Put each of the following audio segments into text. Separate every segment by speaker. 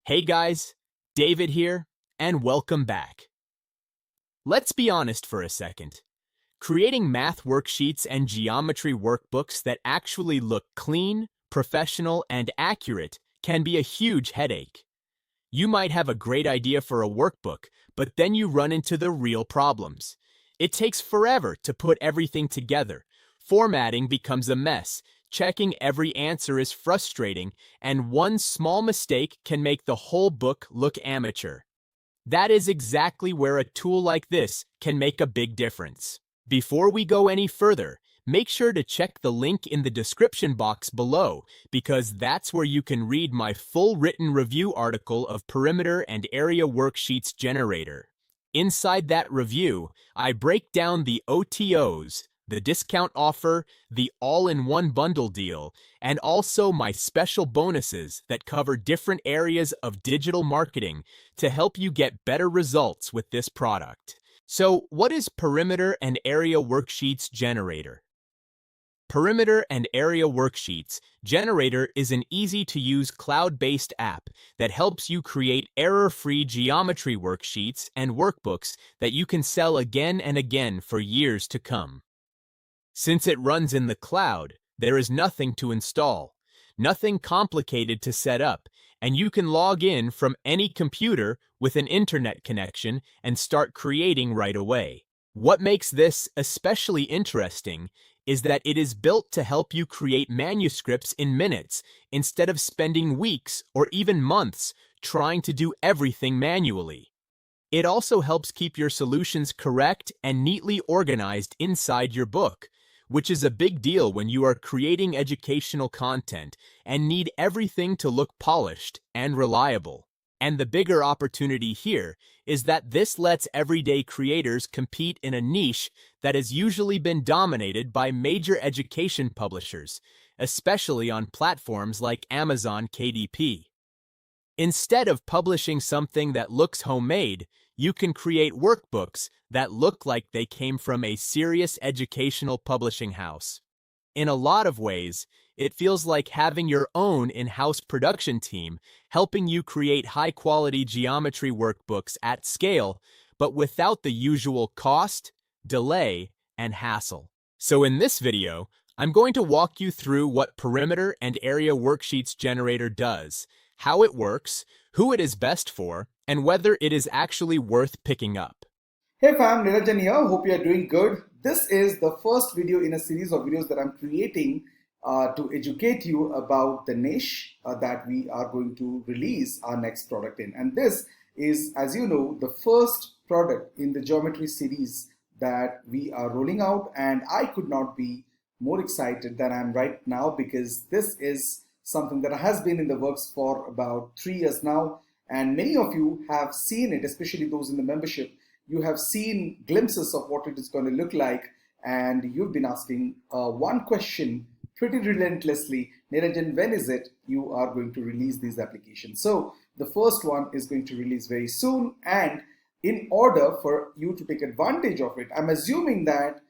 Speaker 1: Hey guys, David here, and welcome back. Let's be honest for a second. Creating math worksheets and geometry workbooks that actually look clean, professional, and accurate can be a huge headache. You might have a great idea for a workbook, but then you run into the real problems. It takes forever to put everything together. Formatting becomes a mess. Checking every answer is frustrating, and one small mistake can make the whole book look amateur. That is exactly where a tool like this can make a big difference. Before we go any further, make sure to check the link in the description box below, because that's where you can read my full written review article of Perimeter and Area Worksheets Generator. Inside that review, I break down the OTOs, the discount offer, the all-in-one bundle deal, and also my special bonuses that cover different areas of digital marketing to help you get better results with this product. So, what is Perimeter and Area Worksheets Generator? Perimeter and Area Worksheets Generator is an easy-to-use cloud-based app that helps you create error-free geometry worksheets and workbooks that you can sell again and again for years to come. Since it runs in the cloud, there is nothing to install, nothing complicated to set up, and you can log in from any computer with an internet connection and start creating right away. What makes this especially interesting is that it is built to help you create manuscripts in minutes instead of spending weeks or even months trying to do everything manually. It also helps keep your solutions correct and neatly organized inside your book, which is a big deal when you are creating educational content and need everything to look polished and reliable. And the bigger opportunity here is that this lets everyday creators compete in a niche that has usually been dominated by major education publishers, especially on platforms like Amazon KDP. Instead of publishing something that looks homemade, you can create workbooks that look like they came from a serious educational publishing house. In a lot of ways, it feels like having your own in-house production team helping you create high-quality geometry workbooks at scale, but without the usual cost, delay, and hassle. So in this video, I'm going to walk you through what Perimeter and Area Worksheets Generator does, how it works, who it is best for, and whether it is actually worth picking up.
Speaker 2: Hey fam, Niranjan here. Hope you are doing good. This is the first video in a series of videos that I'm creating to educate you about the niche that we are going to release our next product in. And this is, as you know, the first product in the geometry series that we are rolling out. And I could not be more excited than I am right now, because this is something that has been in the works for about 3 years now. And many of you have seen it, especially those in the membership. You have seen glimpses of what it is going to look like, and you've been asking one question pretty relentlessly: Niranjan, when is it you are going to release these applications? So the first one is going to release very soon, and in order for you to take advantage of it, I'm assuming that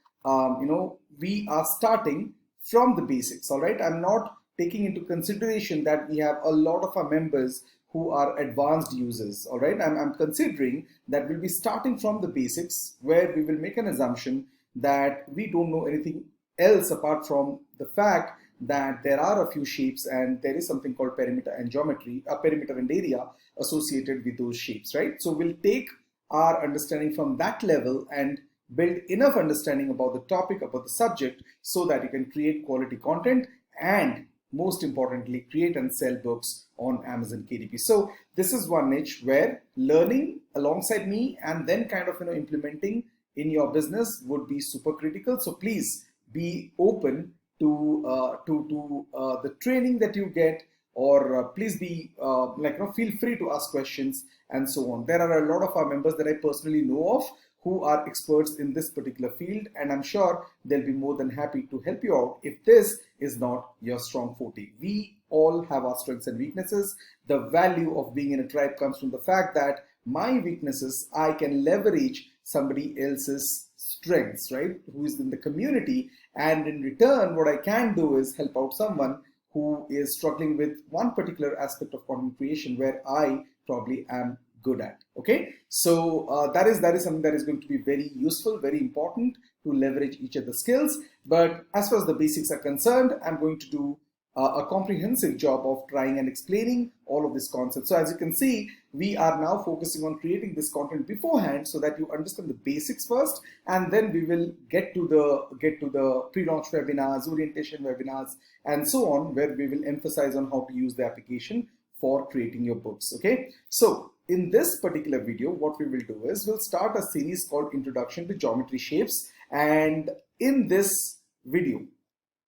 Speaker 2: we are starting from the basics. All right, I'm not taking into consideration that we have a lot of our members who are advanced users. All right, I'm considering that we'll be starting from the basics, where we will make an assumption that we don't know anything else apart from the fact that there are a few shapes and there is something called perimeter and geometry, perimeter and area associated with those shapes, right? So we'll take our understanding from that level and build enough understanding about the topic, about the subject, so that you can create quality content and, most importantly, create and sell books on Amazon KDP. So this is one niche where learning alongside me and then kind of implementing in your business would be super critical. So please be open to the training that you get, or please be feel free to ask questions and so on. There are a lot of our members that I personally know of who are experts in this particular field, and I'm sure they'll be more than happy to help you out if this is not your strong forte. We all have our strengths and weaknesses. The value of being in a tribe comes from the fact that my weaknesses I can leverage somebody else's strengths, right, who is in the community, and in return what I can do is help out someone who is struggling with one particular aspect of content creation where I probably am good at. Okay, so that is something that is going to be very useful, very important to leverage each other's skills. But as far as the basics are concerned, I'm going to do a comprehensive job of trying and explaining all of this concept. So as you can see, we are now focusing on creating this content beforehand so that you understand the basics first, and then we will get to the pre-launch webinars, orientation webinars, and so on, where we will emphasize on how to use the application for creating your books. Okay, so in this particular video, what we will do is we'll start a series called Introduction to Geometry Shapes, and in this video,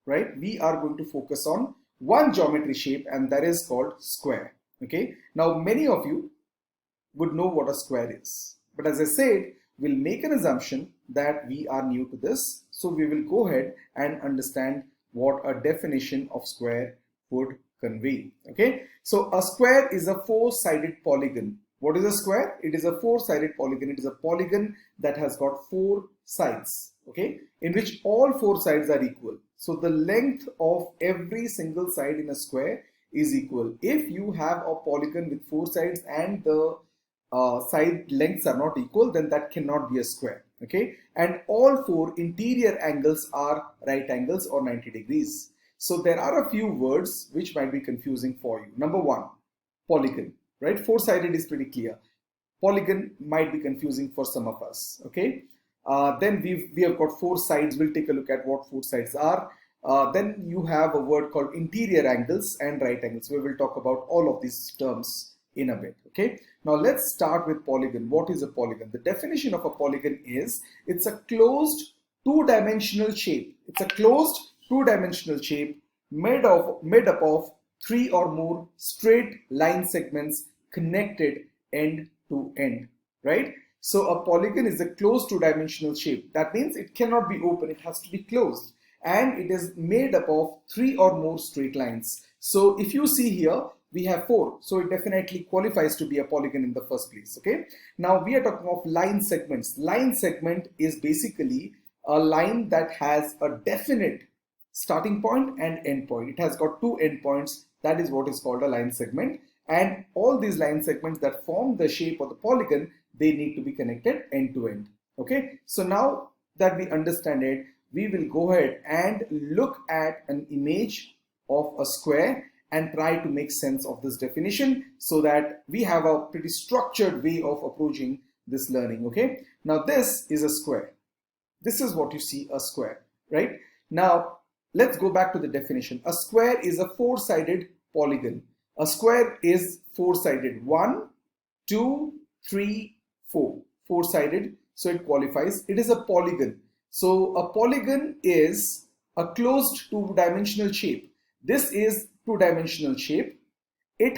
Speaker 2: right, we are going to focus on one geometry shape, and that is called square. Okay, now many of you would know what a square is, but as I said, we'll make an assumption that we are new to this, so we will go ahead and understand what a definition of square would convey. Okay, so a square is a four-sided polygon. What is a square? It is a four-sided polygon. It is a polygon that has got four sides, okay, in which all four sides are equal. So the length of every single side in a square is equal. If you have a polygon with four sides and the side lengths are not equal, then that cannot be a square. Okay, and all four interior angles are right angles or 90 degrees. So there are a few words which might be confusing for you. Number one, polygon, right? Four-sided is pretty clear. Polygon might be confusing for some of us. Okay, then we have got four sides. We'll take a look at what four sides are. Then you have a word called interior angles and right angles. We will talk about all of these terms in a bit. Okay, now let's start with polygon. What is a polygon? The definition of a polygon is it's a closed two-dimensional shape. It's a closed two-dimensional shape made up of three or more straight line segments connected end to end, right? So a polygon is a closed two-dimensional shape. That means it cannot be open, it has to be closed, and it is made up of three or more straight lines. So if you see here, we have four, so it definitely qualifies to be a polygon in the first place. Okay, now we are talking of line segments. Line segment is basically a line that has a definite starting point and end point. It has got two end points. That is what is called a line segment, and all these line segments that form the shape of the polygon, they need to be connected end to end. Okay, so now that we understand it, we will go ahead and look at an image of a square and try to make sense of this definition so that we have a pretty structured way of approaching this learning. Okay, now this is a square. This is what you see, a square, right? Now let's go back to the definition. A square is a four-sided polygon. A square is four-sided. 1, 2, 3, 4. Four-sided, so it qualifies. It is a polygon. So a polygon is a closed two-dimensional shape. This is two-dimensional shape. It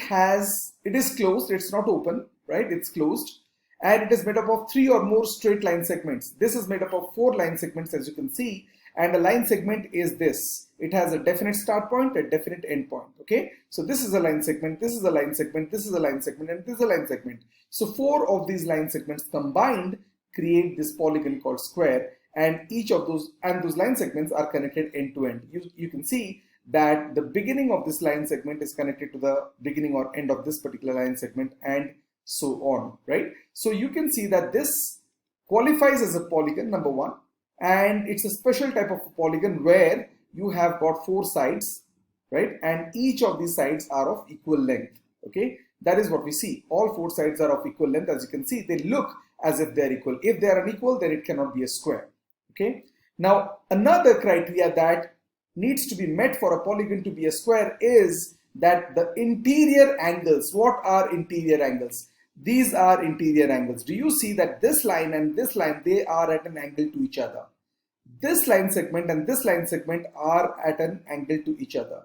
Speaker 2: is closed. It's not open, right? It's closed. And it is made up of three or more straight line segments. This is made up of four line segments, as you can see. And a line segment is this. It has a definite start point, a definite end point. Okay, so this is a line segment, this is a line segment, this is a line segment, and this is a line segment. So four of these line segments combined create this polygon called square, and each of those line segments are connected end to end. You can see that the beginning of this line segment is connected to the beginning or end of this particular line segment, and so on, right? So you can see that this qualifies as a polygon, number one. And it's a special type of polygon where you have got four sides, right? And each of these sides are of equal length. Okay, that is what we see. All four sides are of equal length. As you can see, they look as if they're equal. If they are unequal, then it cannot be a square. Okay, now another criteria that needs to be met for a polygon to be a square is that the interior angles. What are interior angles? These are interior angles. Do you see that this line and this line, they are at an angle to each other? This line segment and this line segment are at an angle to each other.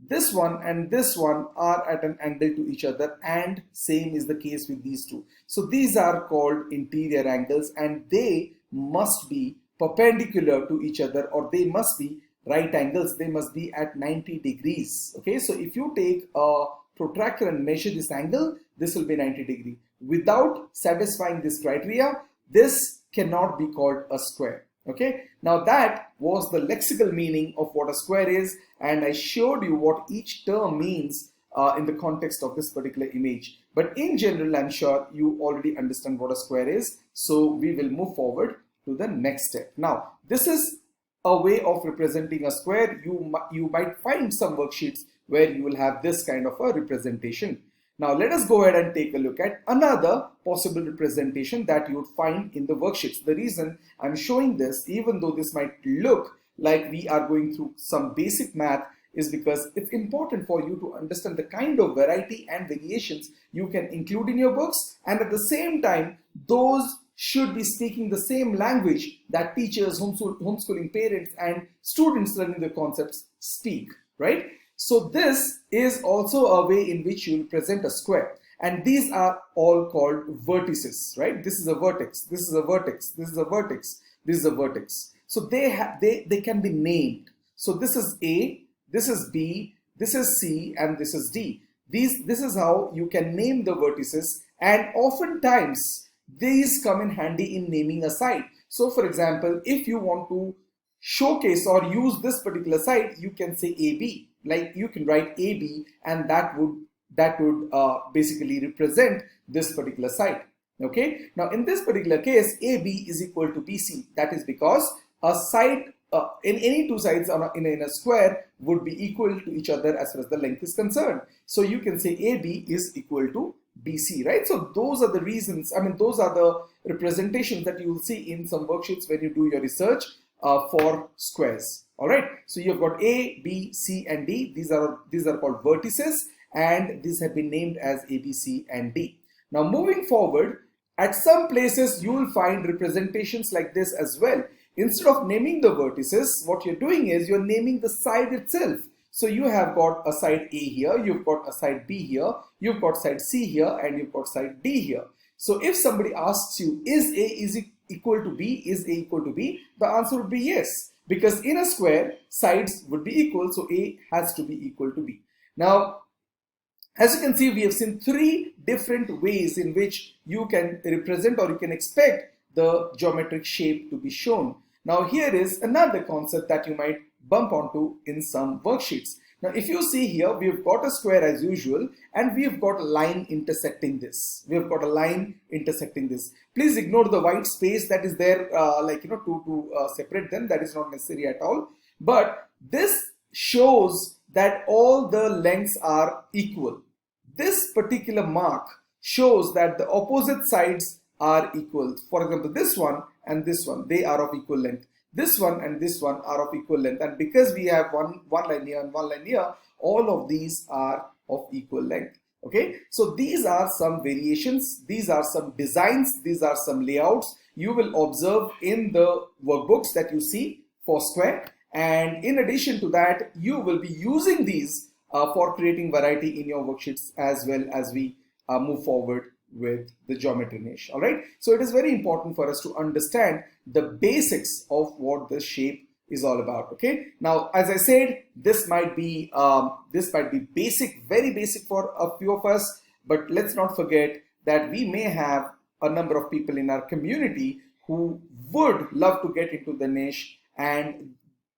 Speaker 2: This one and this one are at an angle to each other, and same is the case with these two. So these are called interior angles, and they must be perpendicular to each other, or they must be right angles. They must be at 90 degrees. Okay, so if you take a protractor and measure this angle, this will be 90 degrees. Without satisfying this criteria, this cannot be called a square. Okay, now that was the lexical meaning of what a square is, and I showed you what each term means in the context of this particular image. But in general, I'm sure you already understand what a square is, so we will move forward to the next step. Now, this is a way of representing a square. You might find some worksheets where you will have this kind of a representation. Now let us go ahead and take a look at another possible representation that you would find in the worksheets. The reason I'm showing this, even though this might look like we are going through some basic math, is because it's important for you to understand the kind of variety and variations you can include in your books, and at the same time those should be speaking the same language that teachers, homeschooling parents and students learning the concepts speak, right? So this is also a way in which you will present a square, and these are all called vertices, right? This is a vertex, this is a vertex, this is a vertex, this is a vertex. So they can be named. So this is A, this is B, this is C, and this is D. This is how you can name the vertices, and oftentimes these come in handy in naming a site. So for example, if you want to showcase or use this particular site, you can say AB. Like you can write AB, and that would basically represent this particular site. Okay. Now in this particular case, AB is equal to BC. That is because a side in any two sides in a square would be equal to each other as far as the length is concerned. So you can say AB is equal to BC, right? So those are the reasons. I mean, those are the representations that you will see in some worksheets when you do your research for squares. All right, so you've got A, B, C, and D. These are called vertices, and these have been named as A, B, C, and D. Now moving forward, at some places you will find representations like this as well. Instead of naming the vertices, what you're doing is you're naming the side itself. So you have got a side A here, you've got a side B here, you've got side C here, and you've got side D here. So if somebody asks you, is A equal to B? Is A equal to B? The answer would be yes. Because in a square, sides would be equal, so A has to be equal to B. Now, as you can see, we have seen three different ways in which you can represent or you can expect the geometric shape to be shown. Now, here is another concept that you might bump onto in some worksheets. Now, if you see here, we've got a square as usual, and we've got a line intersecting this. We've got a line intersecting this. Please ignore the white space that is there, to separate them. That is not necessary at all. But this shows that all the lengths are equal. This particular mark shows that the opposite sides are equal. For example, this one and this one, they are of equal length. This one and this one are of equal length, and because we have one line here and one line here, all of these are of equal length. Okay, so these are some variations, these are some designs, these are some layouts you will observe in the workbooks that you see for square, and in addition to that, you will be using these for creating variety in your worksheets as well as we move forward with the geometry niche. All right, so it is very important for us to understand the basics of what the shape is all about. Okay, now as I said, this might be basic, very basic for a few of us, but let's not forget that we may have a number of people in our community who would love to get into the niche, and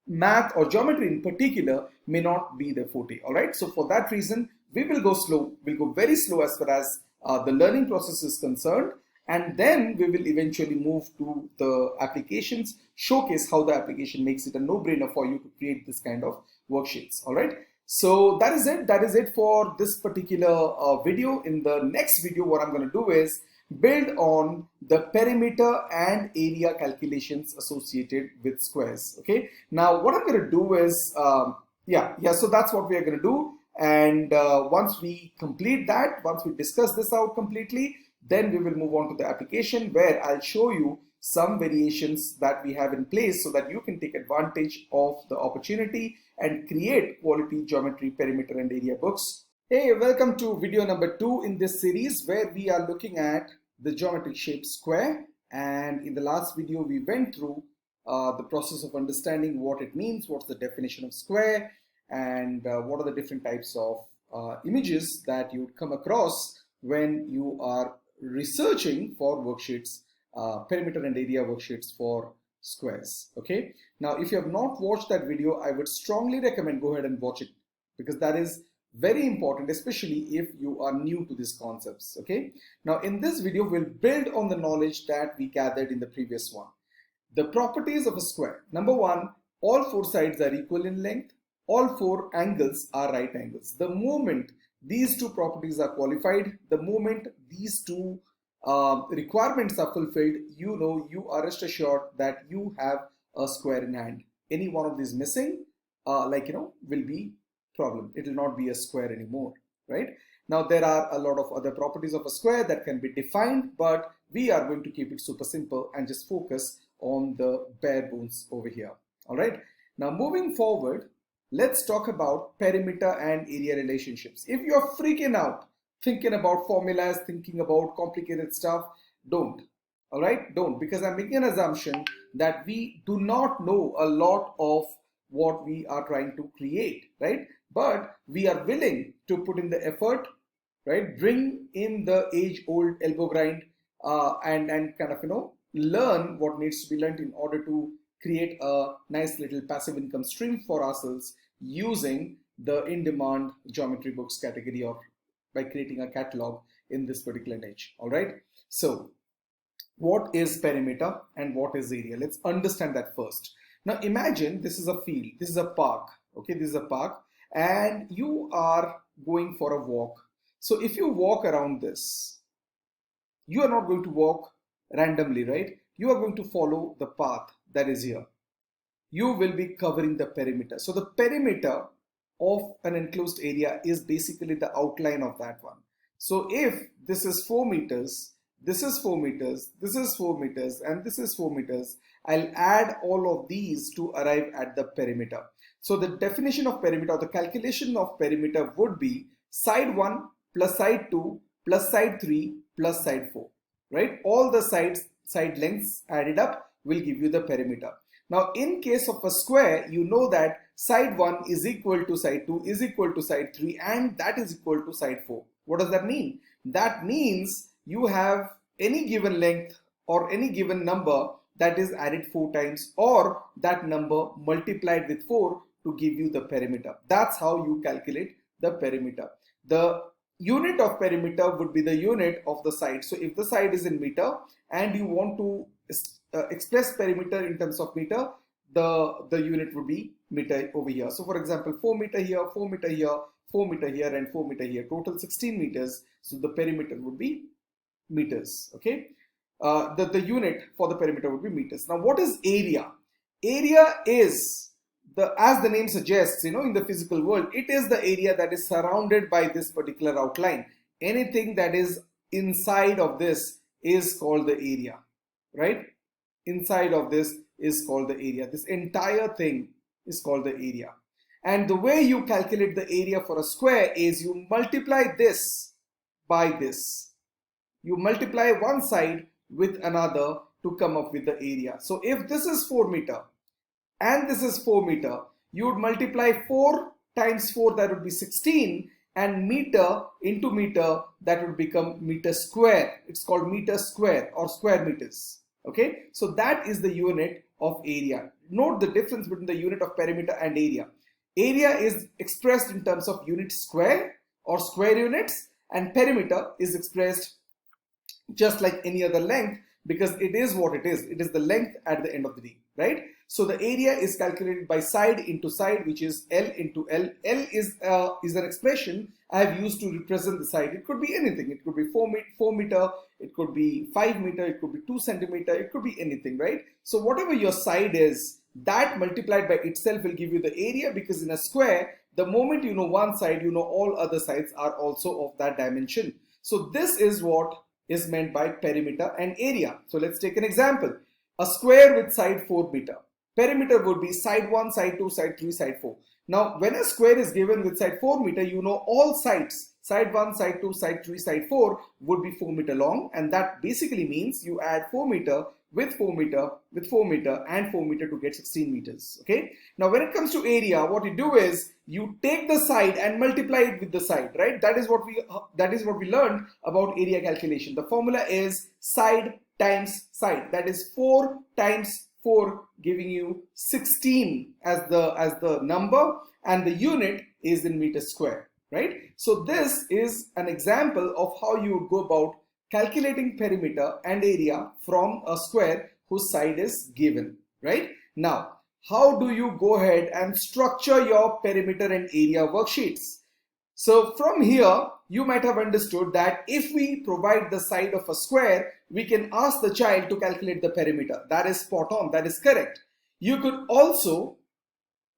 Speaker 2: math or geometry in particular may not be their forte. All right, so for that reason, we will go slow. We'll go very slow as far as the learning process is concerned, and then we will eventually move to the applications, showcase how the application makes it a no-brainer for you to create this kind of worksheets. All right, so that is it for this particular video. In the next video, what I'm going to do is build on the perimeter and area calculations associated with squares. Okay, now what I'm going to do is so that's what we are going to do. And once we complete that, once we discuss this out completely, then we will move on to the application, where I'll show you some variations that we have in place so that you can take advantage of the opportunity and create quality geometry, perimeter and area books. Hey, welcome to video number 2 in this series, where we are looking at the geometric shape square. And in the last video, we went through the process of understanding what it means, what's the definition of square, and what are the different types of images that you would come across when you are researching for worksheets, perimeter and area worksheets for squares. Okay, now if you have not watched that video, I would strongly recommend go ahead and watch it, because that is very important, especially if you are new to these concepts. Okay, now in this video we'll build on the knowledge that we gathered in the previous one. The properties of a square. Number one, all four sides are equal in length. All four angles are right angles. The moment these two properties are qualified, the moment these two requirements are fulfilled, you are rest assured that you have a square in hand. Any one of these missing, will be problem. It will not be a square anymore, right? Now there are a lot of other properties of a square that can be defined, but we are going to keep it super simple and just focus on the bare bones over here. All right. Now moving forward, let's talk about perimeter and area relationships. If you're freaking out thinking about formulas, thinking about complicated stuff, don't. All right, don't, because I'm making an assumption that we do not know a lot of what we are trying to create, right? But we are willing to put in the effort, right? Bring in the age-old elbow grind and kind of learn what needs to be learned in order to create a nice little passive income stream for ourselves using the in-demand geometry books category, or by creating a catalog in this particular niche. All right, so what is perimeter and what is area? Let's understand that first. Now imagine this is a field, this is a park. Okay, this is a park and you are going for a walk. So if you walk around this, you are not going to walk randomly, right? You are going to follow the path that is here. You will be covering the perimeter. So the perimeter of an enclosed area is basically the outline of that one. So if this is 4 meters, this is 4 meters, this is 4 meters, and this is 4 meters, I'll add all of these to arrive at the perimeter. So the definition of perimeter, or the calculation of perimeter, would be side 1 plus side 2 plus side 3 plus side 4, right? All the side lengths added up will give you the perimeter. Now in case of a square, you know that side 1 is equal to side 2 is equal to side 3, and that is equal to side 4. What does that mean? That means you have any given length or any given number that is added 4 times, or that number multiplied with 4 to give you the perimeter. That's how you calculate the perimeter. The unit of perimeter would be the unit of the side. So if the side is in meter and you want to express perimeter in terms of meter, the unit would be meter over here. So for example, 4 meter here, 4 meter here, 4 meter here, and 4 meter here, total 16 meters. So the perimeter would be meters. Okay, the unit for the perimeter would be meters. Now what is area? Area is, as the name suggests, in the physical world, it is the area that is surrounded by this particular outline. Anything that is inside of this is called the area, right? Inside of this is called the area. This entire thing is called the area. And the way you calculate the area for a square is you multiply this by this. You multiply one side with another to come up with the area. So if this is 4 meter and this is 4 meter, you would multiply 4 times 4, that would be 16, and meter into meter, that would become meter square. It's called meter square or square meters. Okay, so that is the unit of area. Note the difference between the unit of perimeter and area. Area is expressed in terms of unit square or square units, and perimeter is expressed just like any other length, because it is what it is. It is the length at the end of the day, right? So the area is calculated by side into side, which is L into L. L is an expression I have used to represent the side. It could be anything. It could be 4 meter, it could be 5 meter, it could be 2 centimeter, it could be anything, right? So whatever your side is, that multiplied by itself will give you the area, because in a square, the moment you know one side, you know all other sides are also of that dimension. So this is what is meant by perimeter and area. So let's take an example. A square with side 4 meter. Perimeter would be side 1, side 2, side 3, side 4. Now, when a square is given with side 4 meter, you know all sides. Side 1, side 2, side 3, side 4 would be 4 meter long, and that basically means you add 4 meter with 4 meter with 4 meter and 4 meter to get 16 meters. Okay. Now, when it comes to area, what you do is you take the side and multiply it with the side, right? That is what we learned about area calculation. The formula is side times side. That is 4 times 4 giving you 16 as the number, and the unit is in meters square, right? So this is an example of how you would go about calculating perimeter and area from a square whose side is given, right? Now, how do you go ahead and structure your perimeter and area worksheets? So from here, you might have understood that if we provide the side of a square, we can ask the child to calculate the perimeter. That is spot on, that is correct. You could also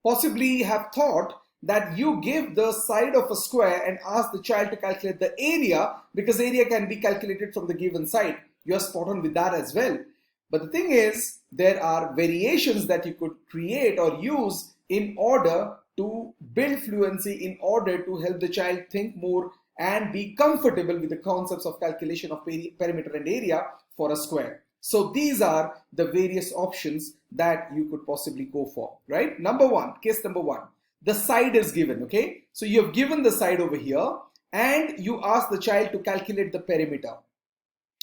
Speaker 2: possibly have thought that you give the side of a square and ask the child to calculate the area, because area can be calculated from the given side. You're spot on with that as well. But the thing is, there are variations that you could create or use in order to build fluency, in order to help the child think more and be comfortable with the concepts of calculation of perimeter and area for a square. So these are the various options that you could possibly go for, right? Number one, case number one, the side is given, okay? So you have given the side over here and you ask the child to calculate the perimeter.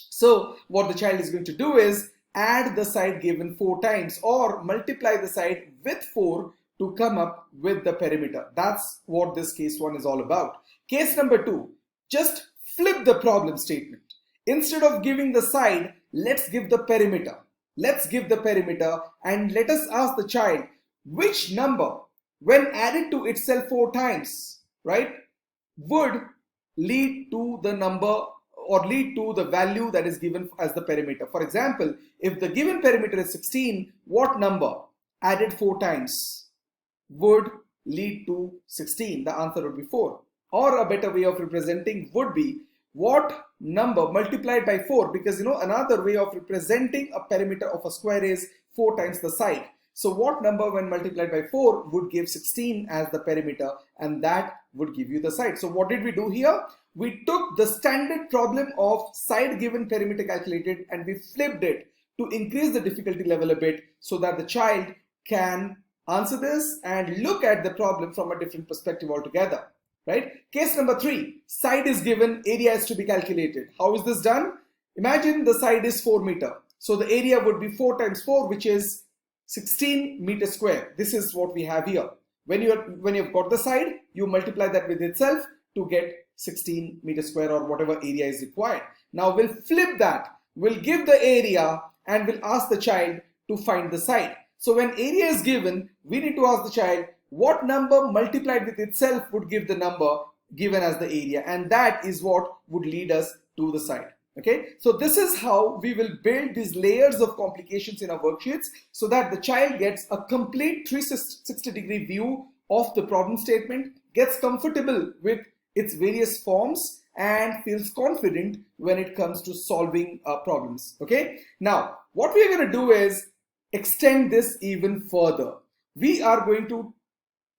Speaker 2: So what the child is going to do is add the side given 4 times or multiply the side with 4 to come up with the perimeter. That's what this case 1 is all about. Case number 2, just flip the problem statement. Instead of giving the side, let's give the perimeter. Let's give the perimeter and let us ask the child which number, when added to itself 4 times, right, would lead to the number or lead to the value that is given as the perimeter. For example, if the given perimeter is 16, what number added 4 times would lead to 16? The answer would be 4. Or a better way of representing would be what number multiplied by 4, because another way of representing a perimeter of a square is 4 times the side. So what number when multiplied by 4 would give 16 as the perimeter, and that would give you the side. So what did we do here? We took the standard problem of side given perimeter calculated and we flipped it to increase the difficulty level a bit so that the child can answer this and look at the problem from a different perspective altogether, right? Case number 3, side is given, area is to be calculated. How is this done? Imagine the side is 4 meter. So the area would be 4 times 4, which is 16 meters square. This is what we have here. When you've got the side, you multiply that with itself to get 16 meters square or whatever area is required. Now we'll flip that. We'll give the area and we'll ask the child to find the side. So when area is given, we need to ask the child what number multiplied with itself would give the number given as the area, and that is what would lead us to the side. Okay, so this is how we will build these layers of complications in our worksheets so that the child gets a complete 360-degree view of the problem statement, gets comfortable with its various forms, and feels confident when it comes to solving problems. Okay, now what we are going to do is extend this even further. We are going to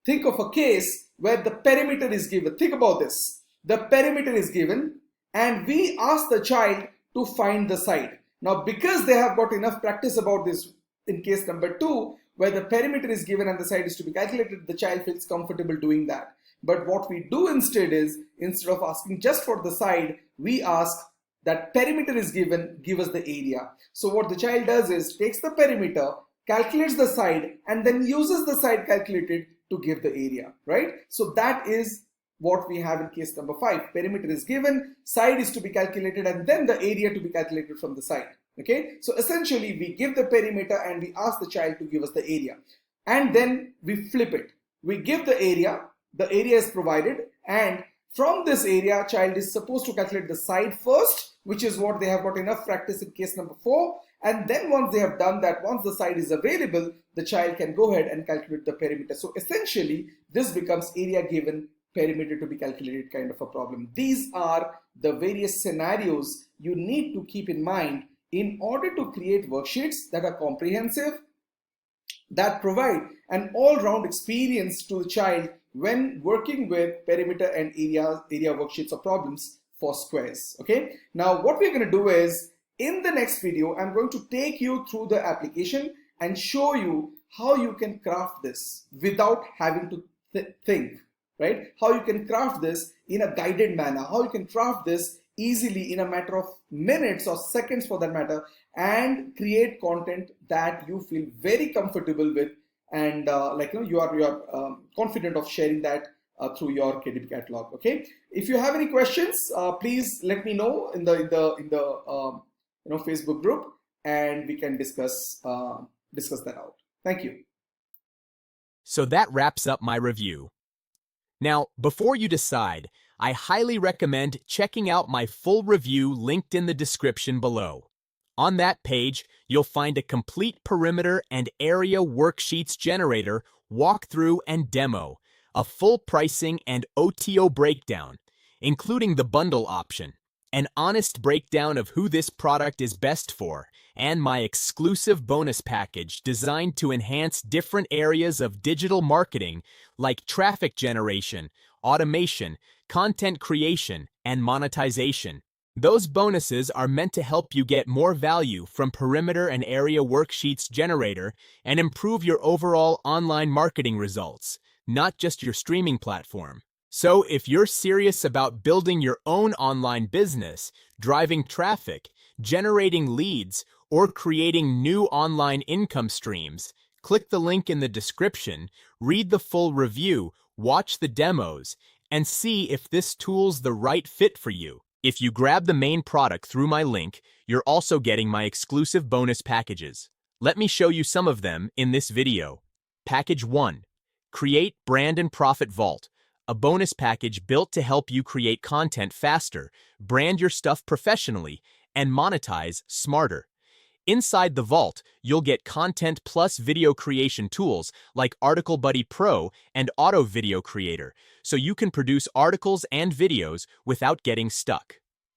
Speaker 2: think of a case where the perimeter is given. Think about this. The perimeter is given and we ask the child to find the side. Now because they have got enough practice about this in case number 2, where the perimeter is given and the side is to be calculated, the child feels comfortable doing that. But what we do instead is, instead of asking just for the side, we ask that perimeter is given, give us the area. So what the child does is takes the perimeter, calculates the side, and then uses the side calculated to give the area, right? So that is what we have in case number 5. Perimeter is given, side is to be calculated, and then the area to be calculated from the side. Okay, so essentially we give the perimeter and we ask the child to give us the area, and then we flip it. We give the area is provided, and from this area child is supposed to calculate the side first, which is what they have got enough practice in case number 4, and then once they have done that, once the side is available, the child can go ahead and calculate the perimeter. So essentially this becomes area given, perimeter to be calculated kind of a problem. These are the various scenarios you need to keep in mind in order to create worksheets that are comprehensive, that provide an all-round experience to the child when working with perimeter and area worksheets or problems for squares. Okay, now what we're going to do is, in the next video I'm going to take you through the application and show you how you can craft this without having to think, right? How you can craft this in a guided manner, how you can craft this easily in a matter of minutes or seconds for that matter, and create content that you feel very comfortable with, and you are confident of sharing that through your KDP catalog. Okay, if you have any questions, please let me know in the Facebook group, and we can discuss that out. Thank you.
Speaker 1: So that wraps up my review. Now, before you decide, I highly recommend checking out my full review linked in the description below. On that page, you'll find a complete perimeter and area worksheets generator walkthrough and demo, a full pricing and OTO breakdown, including the bundle option, an honest breakdown of who this product is best for, and my exclusive bonus package designed to enhance different areas of digital marketing like traffic generation, automation, content creation, and monetization. Those bonuses are meant to help you get more value from Perimeter and Area Worksheets Generator and improve your overall online marketing results, not just your streaming platform. So if you're serious about building your own online business, driving traffic, generating leads, or creating new online income streams, click the link in the description, read the full review, watch the demos, and see if this tool's the right fit for you. If you grab the main product through my link, you're also getting my exclusive bonus packages. Let me show you some of them in this video. Package 1. Create Brand and Profit Vault, a bonus package built to help you create content faster, brand your stuff professionally, and monetize smarter. Inside the vault, you'll get content plus video creation tools like Article Buddy Pro and Auto Video Creator, so you can produce articles and videos without getting stuck.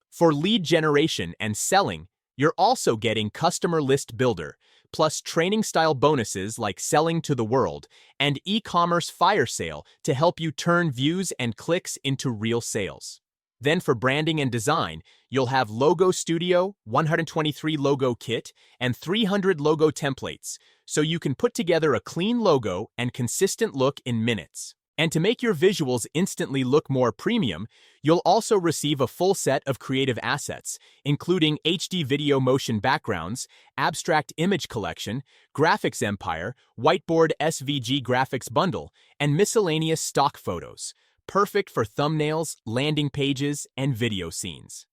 Speaker 1: For lead generation and selling, you're also getting Customer List Builder, plus training-style bonuses like Selling to the World and e-commerce fire sale to help you turn views and clicks into real sales. Then for branding and design, you'll have Logo Studio, 123 logo kit, and 300 logo templates, so you can put together a clean logo and consistent look in minutes. And to make your visuals instantly look more premium, you'll also receive a full set of creative assets, including HD video motion backgrounds, abstract image collection, graphics empire, whiteboard SVG graphics bundle, and miscellaneous stock photos, perfect for thumbnails, landing pages, and video scenes.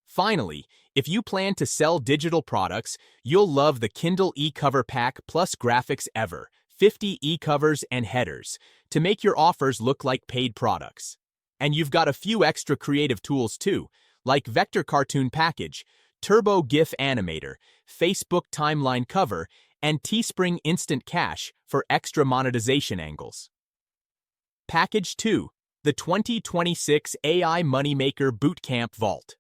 Speaker 1: Finally, if you plan to sell digital products, you'll love the Kindle e-cover pack plus graphics ever, 50 e-covers and headers, to make your offers look like paid products. And you've got a few extra creative tools too, like Vector Cartoon Package, Turbo GIF Animator, Facebook Timeline Cover, and Teespring Instant Cash for extra monetization angles. Package 2. The 2026 AI Moneymaker Bootcamp Vault.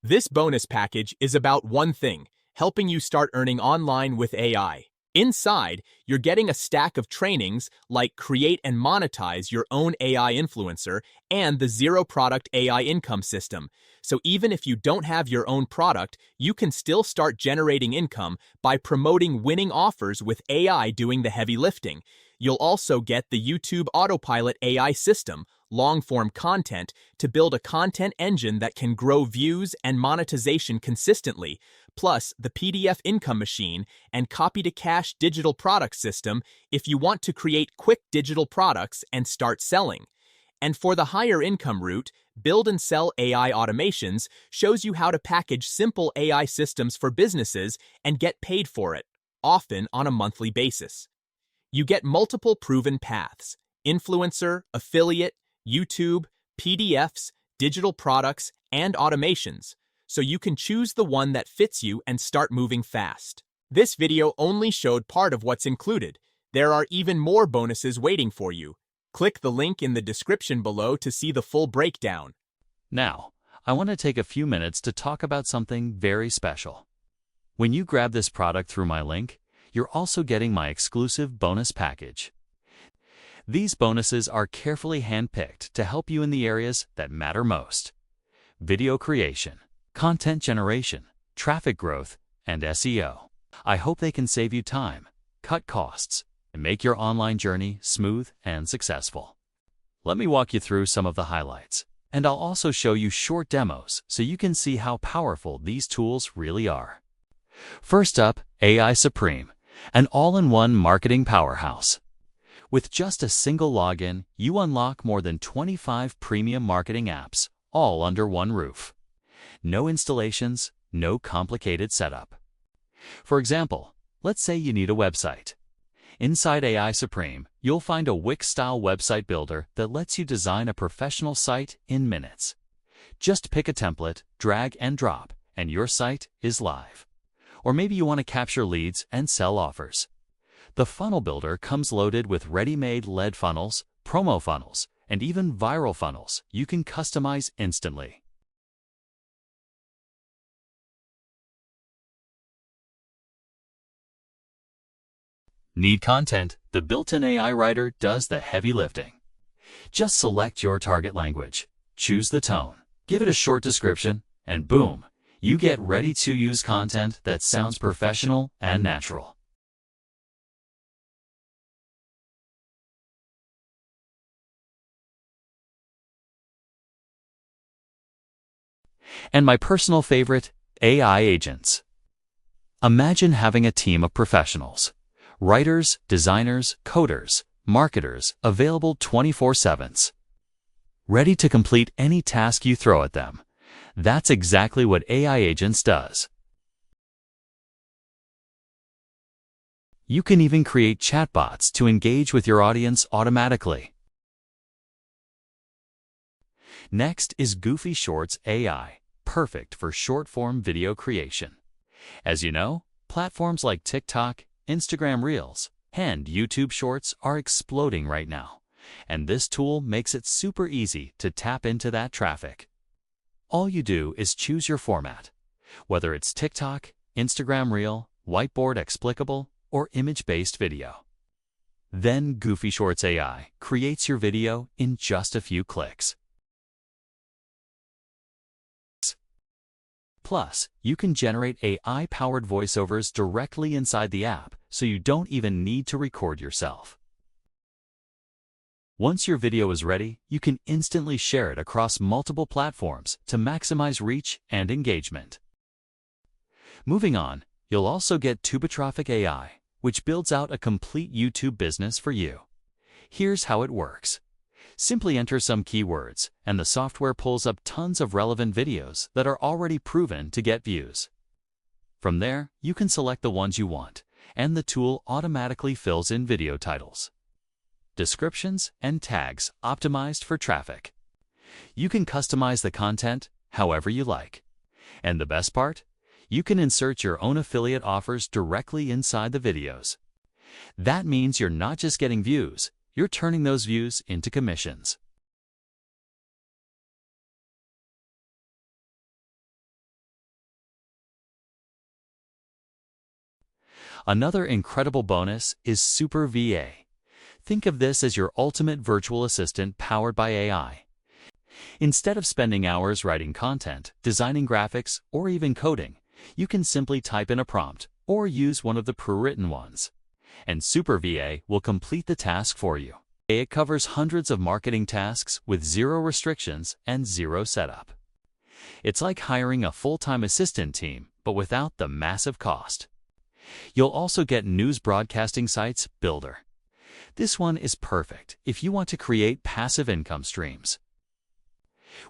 Speaker 1: This bonus package is about one thing, helping you start earning online with AI. Inside, you're getting a stack of trainings like Create and Monetize Your Own AI Influencer and the Zero Product AI Income System. So even if you don't have your own product, you can still start generating income by promoting winning offers with AI doing the heavy lifting. You'll also get the YouTube Autopilot AI system, long-form content, to build a content engine that can grow views and monetization consistently, plus the PDF income machine and copy-to-cash digital product system if you want to create quick digital products and start selling. And for the higher income route, Build and Sell AI Automations shows you how to package simple AI systems for businesses and get paid for it, often on a monthly basis. You get multiple proven paths: influencer, affiliate, YouTube, PDFs, digital products, and automations, so you can choose the one that fits you and start moving fast. This video only showed part of what's included. There are even more bonuses waiting for you. Click the link in the description below to see the full breakdown.
Speaker 3: Now, I want to take a few minutes to talk about something very special. When you grab this product through my link, you're also getting my exclusive bonus package. These bonuses are carefully handpicked to help you in the areas that matter most: video creation, content generation, traffic growth, and SEO. I hope they can save you time, cut costs, and make your online journey smooth and successful. Let me walk you through some of the highlights. And I'll also show you short demos so you can see how powerful these tools really are. First up, AI Supreme, an all-in-one marketing powerhouse. With just a single login, you unlock more than 25 premium marketing apps, all under one roof. No installations, no complicated setup. For example, let's say you need a website. Inside AI Supreme, you'll find a Wix-style website builder that lets you design a professional site in minutes. Just pick a template, drag and drop, and your site is live. Or maybe you want to capture leads and sell offers. The funnel builder comes loaded with ready-made lead funnels, promo funnels, and even viral funnels you can customize instantly. Need content? The built-in AI writer does the heavy lifting. Just select your target language, choose the tone, give it a short description, and boom, you get ready-to-use content that sounds professional and natural. And my personal favorite, AI agents. Imagine having a team of professionals. Writers, designers, coders, marketers, available 24/7. Ready to complete any task you throw at them. That's exactly what AI Agents does. You can even create chatbots to engage with your audience automatically. Next is Goofy Shorts AI, perfect for short-form video creation. As you know, platforms like TikTok, Instagram Reels, and YouTube Shorts are exploding right now, and this tool makes it super easy to tap into that traffic. All you do is choose your format, whether it's TikTok, Instagram Reel, whiteboard explicable, or image-based video. Then Goofy Shorts AI creates your video in just a few clicks. Plus, you can generate AI-powered voiceovers directly inside the app, so you don't even need to record yourself. Once your video is ready, you can instantly share it across multiple platforms to maximize reach and engagement. Moving on, you'll also get Tubitraffic AI, which builds out a complete YouTube business for you. Here's how it works. Simply enter some keywords, and the software pulls up tons of relevant videos that are already proven to get views. From there, you can select the ones you want, and the tool automatically fills in video titles, descriptions, and tags optimized for traffic. You can customize the content however you like. And the best part? You can insert your own affiliate offers directly inside the videos. That means you're not just getting views, you're turning those views into commissions. Another incredible bonus is Super VA. Think of this as your ultimate virtual assistant powered by AI. Instead of spending hours writing content, designing graphics, or even coding, you can simply type in a prompt or use one of the pre-written ones. And Super VA will complete the task for you. It covers hundreds of marketing tasks with zero restrictions and zero setup. It's like hiring a full-time assistant team, but without the massive cost. You'll also get News Broadcasting Sites Builder. This one is perfect if you want to create passive income streams.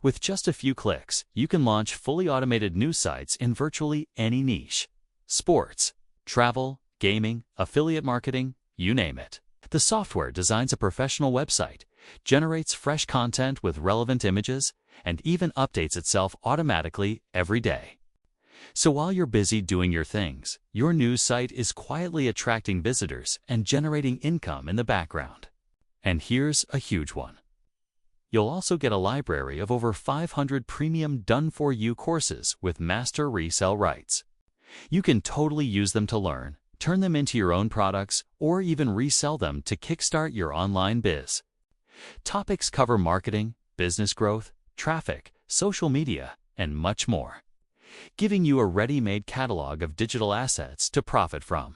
Speaker 3: With just a few clicks, you can launch fully automated news sites in virtually any niche. Sports, travel, gaming, affiliate marketing, you name it. The software designs a professional website, generates fresh content with relevant images, and even updates itself automatically every day. So while you're busy doing your things, your news site is quietly attracting visitors and generating income in the background. And here's a huge one. You'll also get a library of over 500 premium done-for-you courses with master resell rights. You can totally use them to learn, turn them into your own products, or even resell them to kickstart your online biz. Topics cover marketing, business growth, traffic, social media, and much more, giving you a ready-made catalog of digital assets to profit from.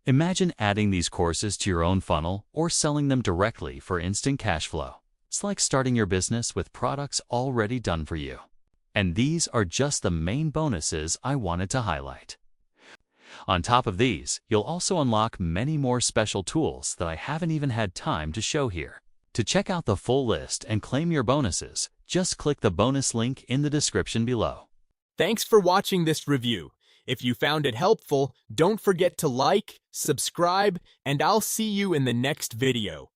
Speaker 3: Imagine adding these courses to your own funnel or selling them directly for instant cash flow. It's like starting your business with products already done for you. And these are just the main bonuses I wanted to highlight. On top of these, you'll also unlock many more special tools that I haven't even had time to show here. To check out the full list and claim your bonuses, just click the bonus link in the description below.
Speaker 1: Thanks for watching this review. If you found it helpful, don't forget to like, subscribe, and I'll see you in the next video.